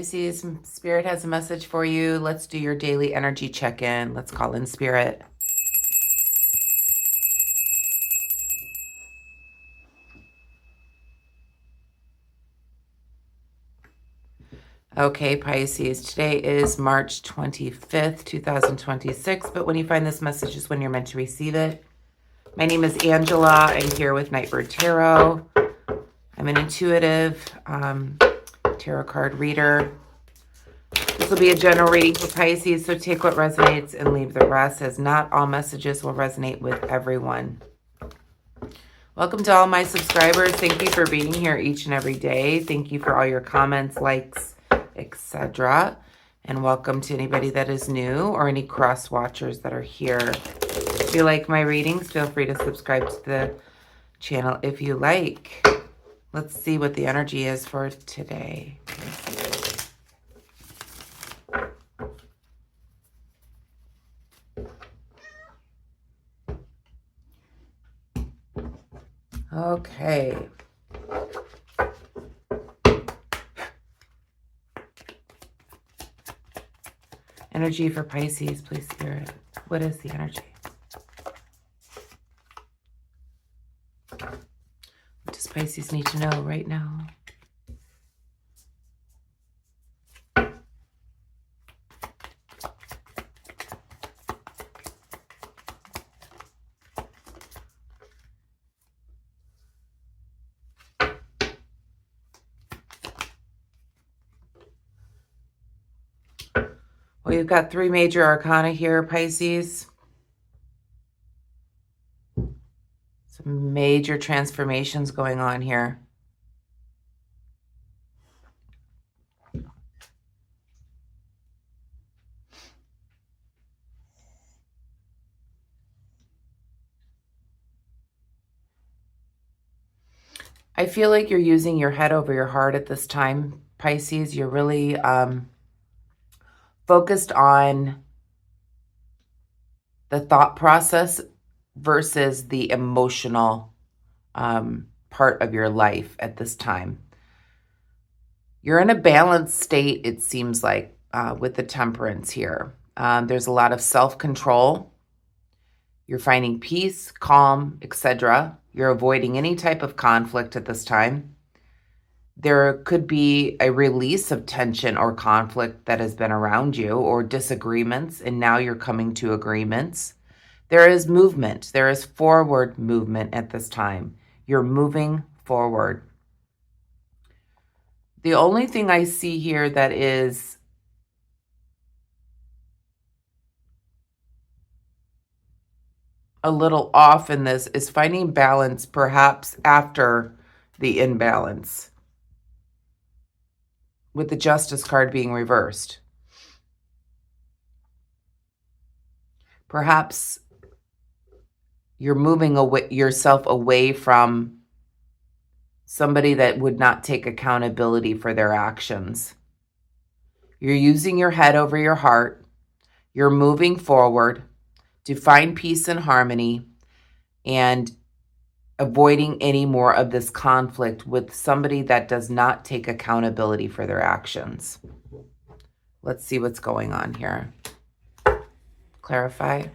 Pisces, Spirit has a message for you. Let's do your daily energy check-in. Let's call in Spirit. Okay, Pisces, today is March 25th, 2026, but when you find this message is when you're meant to receive it. My name is Angela. I'm here with Nightbird Tarot. I'm an intuitive tarot card reader. This will be a general reading for Pisces, so take what resonates and leave the rest, as not all messages will resonate with everyone. Welcome to all my subscribers. Thank you for being here each and every day. Thank you for all your comments, likes, etc. And welcome to anybody that is new or any cross watchers that are here. If you like my readings, feel free to subscribe to the channel if you like. Let's see what the energy is for today. Okay. Energy for Pisces, please, Spirit. What is the energy? What does Pisces need to know right now? Well, you've got three major arcana here, Pisces. Some major transformations going on here. I feel like you're using your head over your heart at this time, Pisces. You're really focused on the thought process versus the emotional part of your life at this time. You're in a balanced state, it seems like, with the Temperance here. There's a lot of self-control. You're finding peace, calm, etc. You're avoiding any type of conflict at this time. There could be a release of tension or conflict that has been around you, or disagreements, and now you're coming to agreements. There is movement. There is forward movement at this time. You're moving forward. The only thing I see here that is a little off in this is finding balance, perhaps after the imbalance, with the Justice card being reversed. Perhaps you're moving yourself away from somebody that would not take accountability for their actions. You're using your head over your heart. You're moving forward to find peace and harmony and avoiding any more of this conflict with somebody that does not take accountability for their actions. Let's see what's going on here. Clarify.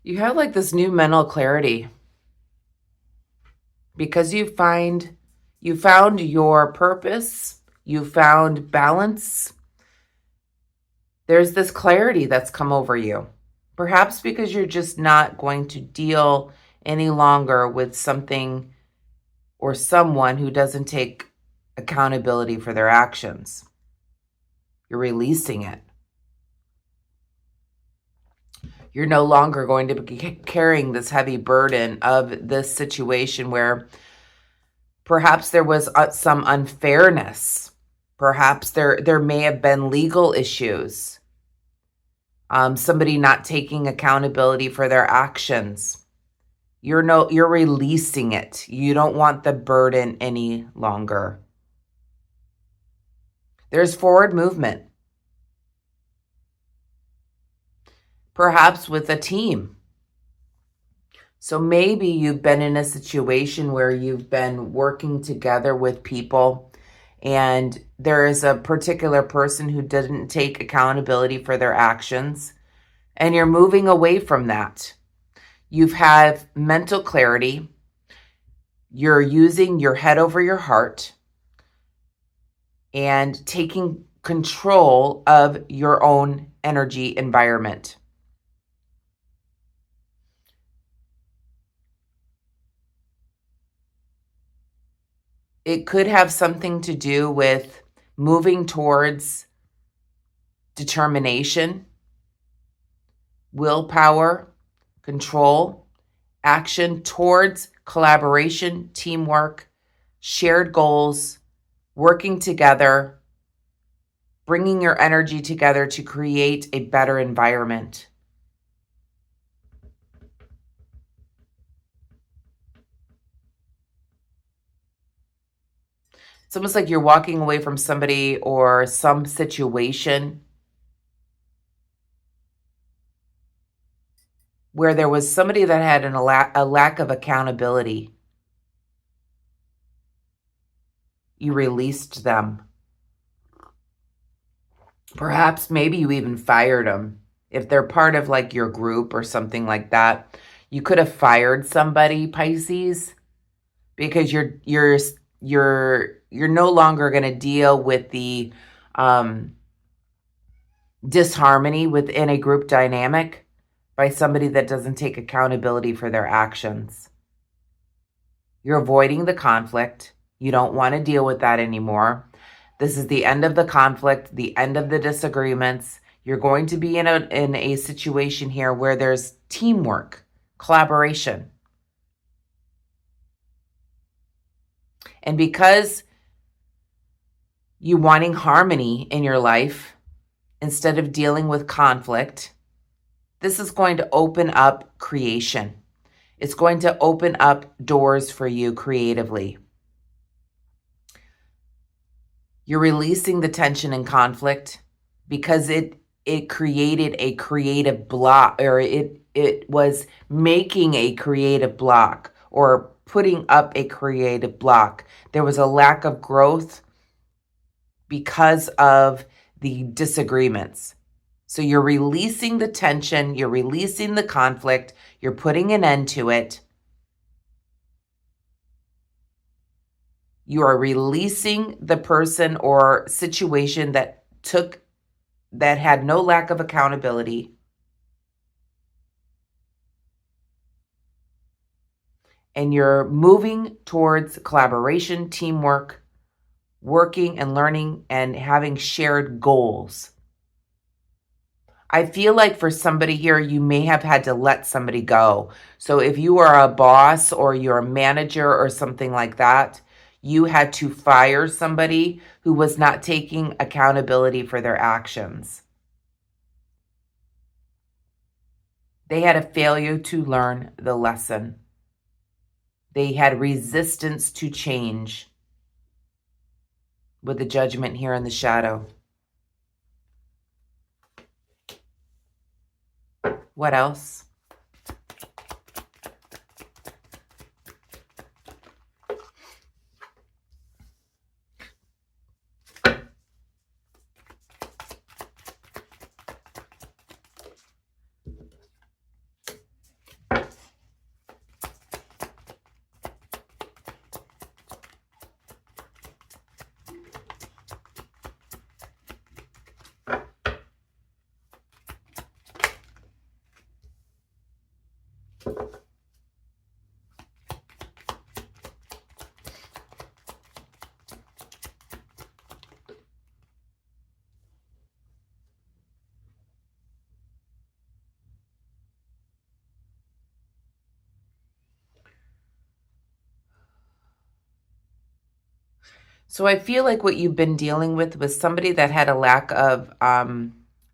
You have like this new mental clarity because you found your purpose, you found balance. There's this clarity that's come over you, perhaps because you're just not going to deal any longer with something or someone who doesn't take accountability for their actions. You're releasing it. You're no longer going to be carrying this heavy burden of this situation where perhaps there was some unfairness. Perhaps there may have been legal issues. Somebody not taking accountability for their actions. You're releasing it. You don't want the burden any longer. There's forward movement. Perhaps with a team. So maybe you've been in a situation where you've been working together with people and there is a particular person who didn't take accountability for their actions, and you're moving away from that. You've had mental clarity. You're using your head over your heart and taking control of your own energy environment. It could have something to do with moving towards determination, willpower, control, action towards collaboration, teamwork, shared goals, working together, bringing your energy together to create a better environment. It's almost like you're walking away from somebody or some situation where there was somebody that had a lack of accountability. You released them. Perhaps maybe you even fired them. If they're part of like your group or something like that, you could have fired somebody, Pisces, because you're no longer going to deal with the disharmony within a group dynamic by somebody that doesn't take accountability for their actions. You're avoiding the conflict. You don't want to deal with that anymore. This is the end of the conflict, the end of the disagreements. You're going to be in a situation here where there's teamwork, collaboration. And because you wanting harmony in your life instead of dealing with conflict, this is going to open up creation. It's going to open up doors for you creatively. You're releasing the tension and conflict because it created a creative block, or it was making a creative block or putting up a creative block. There was a lack of growth because of the disagreements. So you're releasing the tension, you're releasing the conflict, you're putting an end to it. You are releasing the person or situation that had no lack of accountability. And you're moving towards collaboration, teamwork, working and learning and having shared goals. I feel like for somebody here, you may have had to let somebody go. So if you are a boss or you're a manager or something like that, you had to fire somebody who was not taking accountability for their actions. They had a failure to learn the lesson. They had resistance to change with the Judgment here in the shadow. What else? So I feel like what you've been dealing with was somebody that had a lack of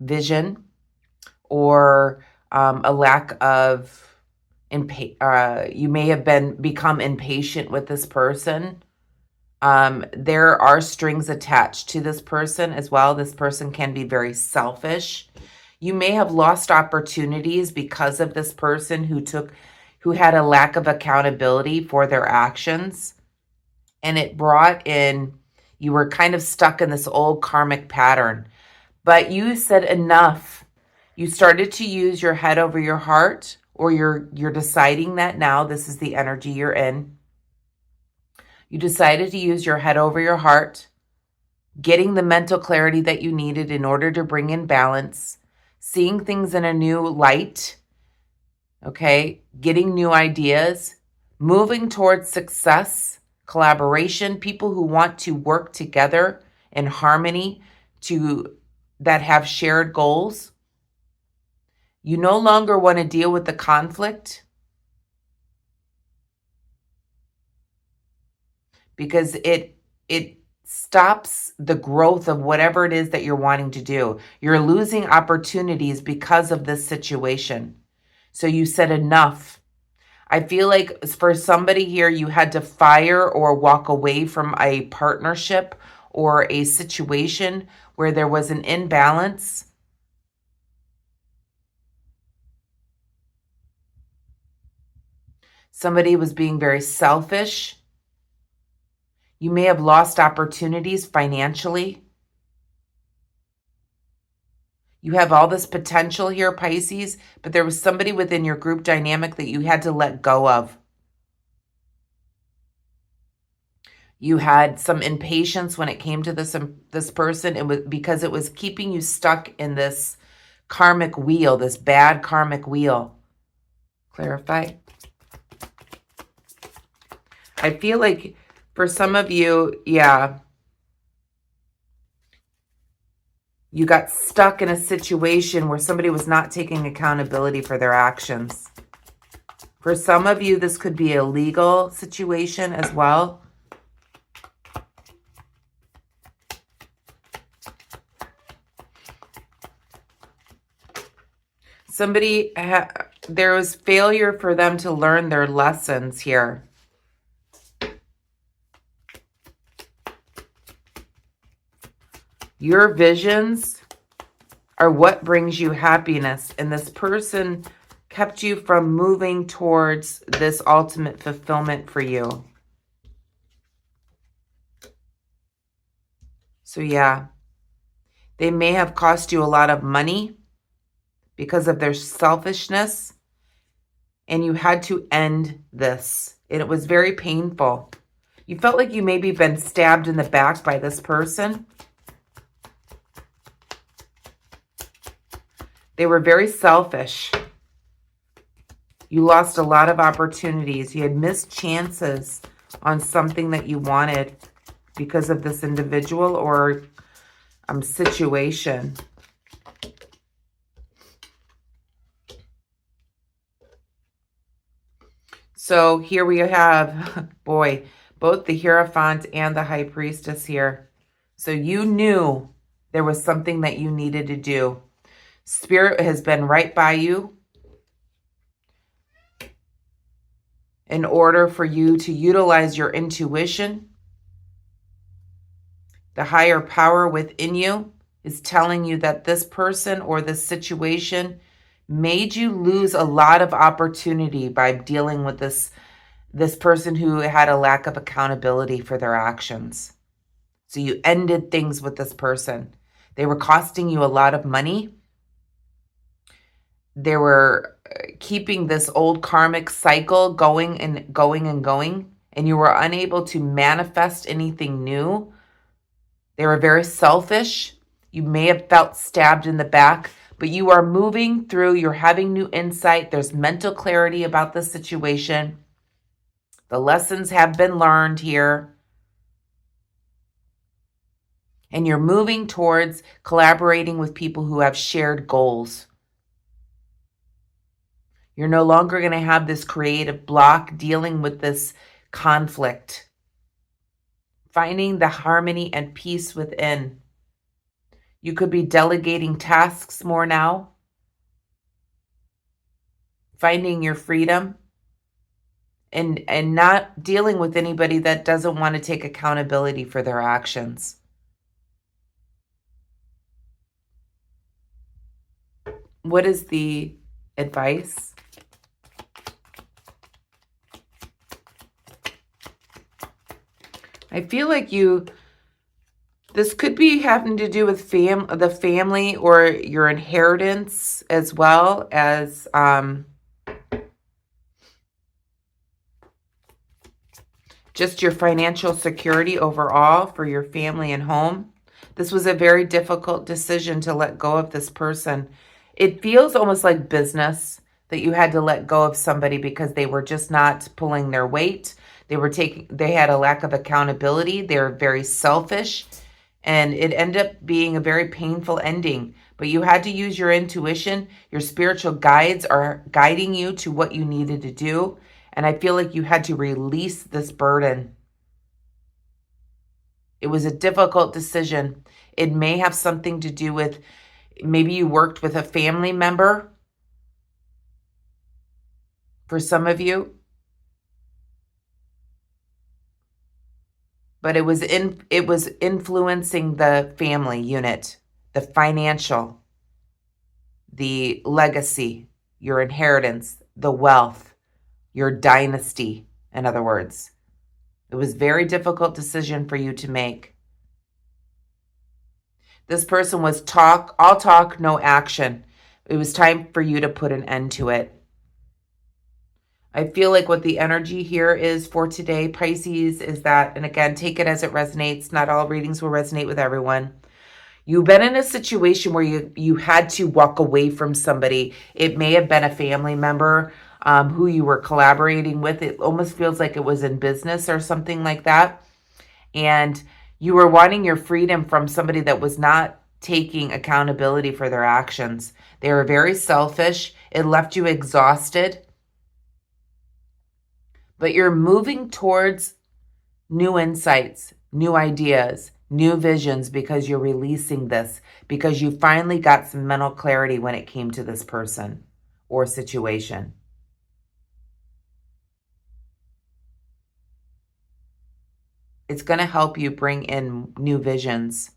vision, or a lack of you may have become impatient with this person. There are strings attached to this person as well. This person can be very selfish. You may have lost opportunities because of this person who had a lack of accountability for their actions. And it brought in, you were kind of stuck in this old karmic pattern. But you said enough. You started to use your head over your heart, or you're deciding that now. This is the energy you're in. You decided to use your head over your heart, getting the mental clarity that you needed in order to bring in balance, seeing things in a new light, okay? Getting new ideas, moving towards success, collaboration, people who want to work together in harmony, that have shared goals. You no longer want to deal with the conflict because it stops the growth of whatever it is that you're wanting to do. You're losing opportunities because of this situation. So you said enough. I feel like for somebody here, you had to fire or walk away from a partnership or a situation where there was an imbalance. Somebody was being very selfish. You may have lost opportunities financially. You have all this potential here, Pisces, but there was somebody within your group dynamic that you had to let go of. You had some impatience when it came to this person. It was because it was keeping you stuck in this karmic wheel, this bad karmic wheel. Clarify. I feel like for some of you, yeah, you got stuck in a situation where somebody was not taking accountability for their actions. For some of you, this could be a legal situation as well. There was failure for them to learn their lessons here. Your visions are what brings you happiness, and this person kept you from moving towards this ultimate fulfillment for you. So yeah, they may have cost you a lot of money because of their selfishness, and you had to end this, and it was very painful. You felt like you maybe been stabbed in the back by this person. They were very selfish. You lost a lot of opportunities. You had missed chances on something that you wanted because of this individual or situation. So here we have, boy, both the Hierophant and the High Priestess here. So you knew there was something that you needed to do. Spirit has been right by you in order for you to utilize your intuition. The higher power within you is telling you that this person or this situation made you lose a lot of opportunity by dealing with this person who had a lack of accountability for their actions. So you ended things with this person. They were costing you a lot of money. They were keeping this old karmic cycle going and going and going, and you were unable to manifest anything new. They were very selfish. You may have felt stabbed in the back, but you are moving through. You're having new insight. There's mental clarity about the situation. The lessons have been learned here. And you're moving towards collaborating with people who have shared goals. You're no longer going to have this creative block dealing with this conflict. Finding the harmony and peace within. You could be delegating tasks more now. Finding your freedom. And not dealing with anybody that doesn't want to take accountability for their actions. What is the advice? I feel like this could be having to do with the family or your inheritance, as well as just your financial security overall for your family and home. This was a very difficult decision to let go of this person. It feels almost like business, that you had to let go of somebody because they were just not pulling their weight. They had a lack of accountability. They're very selfish, and it ended up being a very painful ending. But you had to use your intuition. Your spiritual guides are guiding you to what you needed to do. And I feel like you had to release this burden. It was a difficult decision. It may have something to do with, maybe you worked with a family member for some of you. But it was influencing the family unit, the financial, the legacy, your inheritance, the wealth, your dynasty, in other words. It was a very difficult decision for you to make. This person was all talk, no action. It was time for you to put an end to it. I feel like what the energy here is for today, Pisces, is that, and again, take it as it resonates. Not all readings will resonate with everyone. You've been in a situation where you had to walk away from somebody. It may have been a family member who you were collaborating with. It almost feels like it was in business or something like that. And you were wanting your freedom from somebody that was not taking accountability for their actions. They were very selfish. It left you exhausted. But you're moving towards new insights, new ideas, new visions, because you're releasing this, because you finally got some mental clarity when it came to this person or situation. It's going to help you bring in new visions,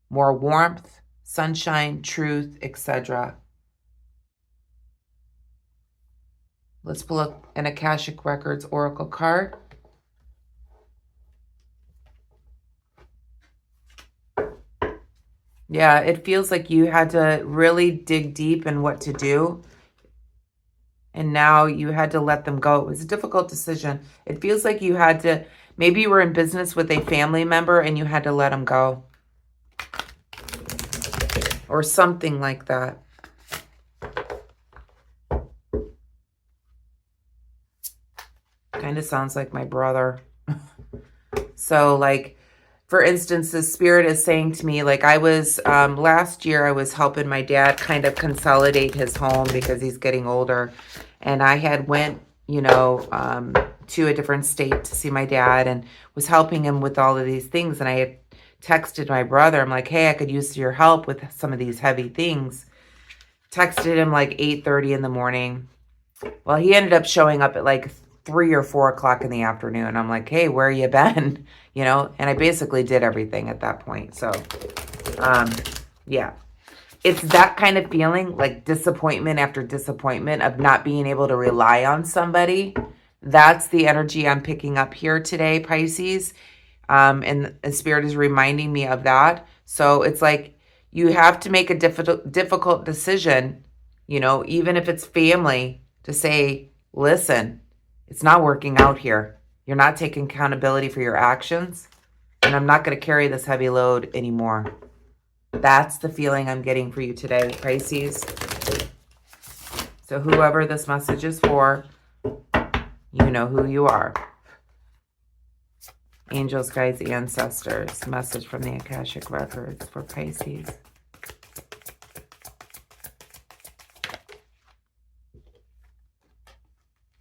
more warmth, sunshine, truth, etc. Let's pull up an Akashic Records Oracle card. Yeah, it feels like you had to really dig deep in what to do. And now you had to let them go. It was a difficult decision. It feels like you had to, maybe you were in business with a family member and you had to let them go. Or something like that. Kind of sounds like my brother. So like, for instance, the spirit is saying to me, like I was, last year I was helping my dad kind of consolidate his home because he's getting older. And I had went, to a different state to see my dad and was helping him with all of these things. And I had texted my brother. I'm like, hey, I could use your help with some of these heavy things. Texted him like 8:30 in the morning. Well, he ended up showing up at like 3 or 4 o'clock in the afternoon. I'm like, hey, where you been? And I basically did everything at that point. So, yeah. It's that kind of feeling, like disappointment after disappointment of not being able to rely on somebody. That's the energy I'm picking up here today, Pisces. And Spirit is reminding me of that. So it's like you have to make a difficult decision, even if it's family, to say, listen, it's not working out here. You're not taking accountability for your actions, and I'm not going to carry this heavy load anymore. That's the feeling I'm getting for you today, Pisces. So whoever this message is for, you know who you are. Angels, guides, ancestors. Message from the Akashic Records for Pisces.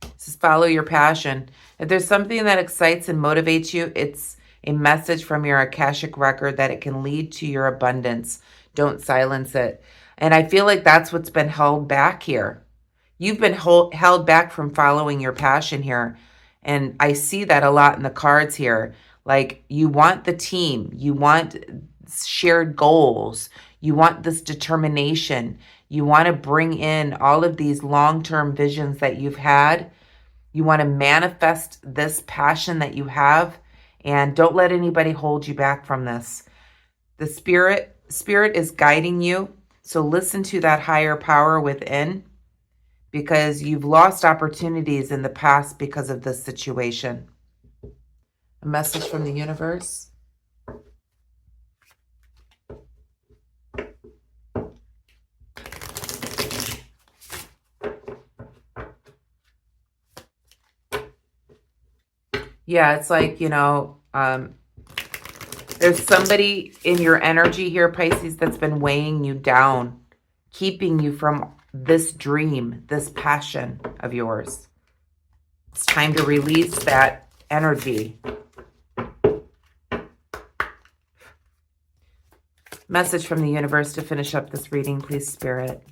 Just follow your passion. If there's something that excites and motivates you, it's a message from your Akashic record that it can lead to your abundance. Don't silence it. And I feel like that's what's been held back here. You've been held back from following your passion here. And I see that a lot in the cards here. Like, you want the team, you want shared goals, you want this determination, you want to bring in all of these long-term visions that you've had. You want to manifest this passion that you have, and don't let anybody hold you back from this. The spirit is guiding you. So listen to that higher power within, because you've lost opportunities in the past because of this situation. A message from the universe. Yeah, it's like, there's somebody in your energy here, Pisces, that's been weighing you down, keeping you from this dream, this passion of yours. It's time to release that energy. Message from the universe to finish up this reading, please, Spirit.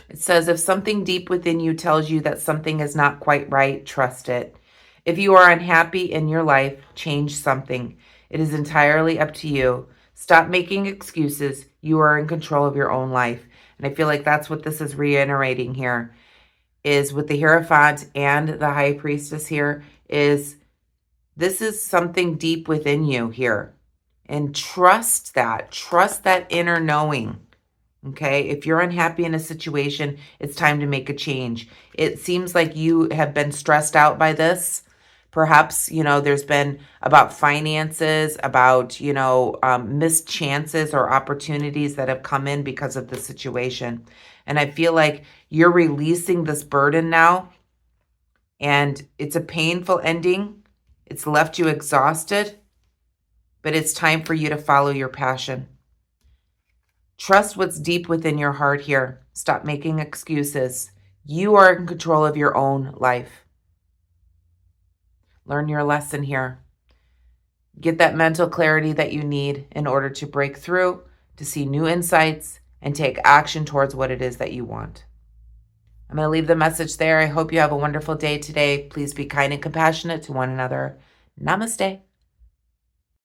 It says, if something deep within you tells you that something is not quite right, trust it. If you are unhappy in your life, change something. It is entirely up to you. Stop making excuses. You are in control of your own life. And I feel like that's what this is reiterating here, is with the Hierophant and the High Priestess here, is this is something deep within you here. And trust that inner knowing. Okay, if you're unhappy in a situation, it's time to make a change. It seems like you have been stressed out by this. Perhaps, there's been about finances, about, missed chances or opportunities that have come in because of the situation. And I feel like you're releasing this burden now, and it's a painful ending. It's left you exhausted, but it's time for you to follow your passion. Trust what's deep within your heart here. Stop making excuses. You are in control of your own life. Learn your lesson here. Get that mental clarity that you need in order to break through, to see new insights, and take action towards what it is that you want. I'm going to leave the message there. I hope you have a wonderful day today. Please be kind and compassionate to one another. Namaste.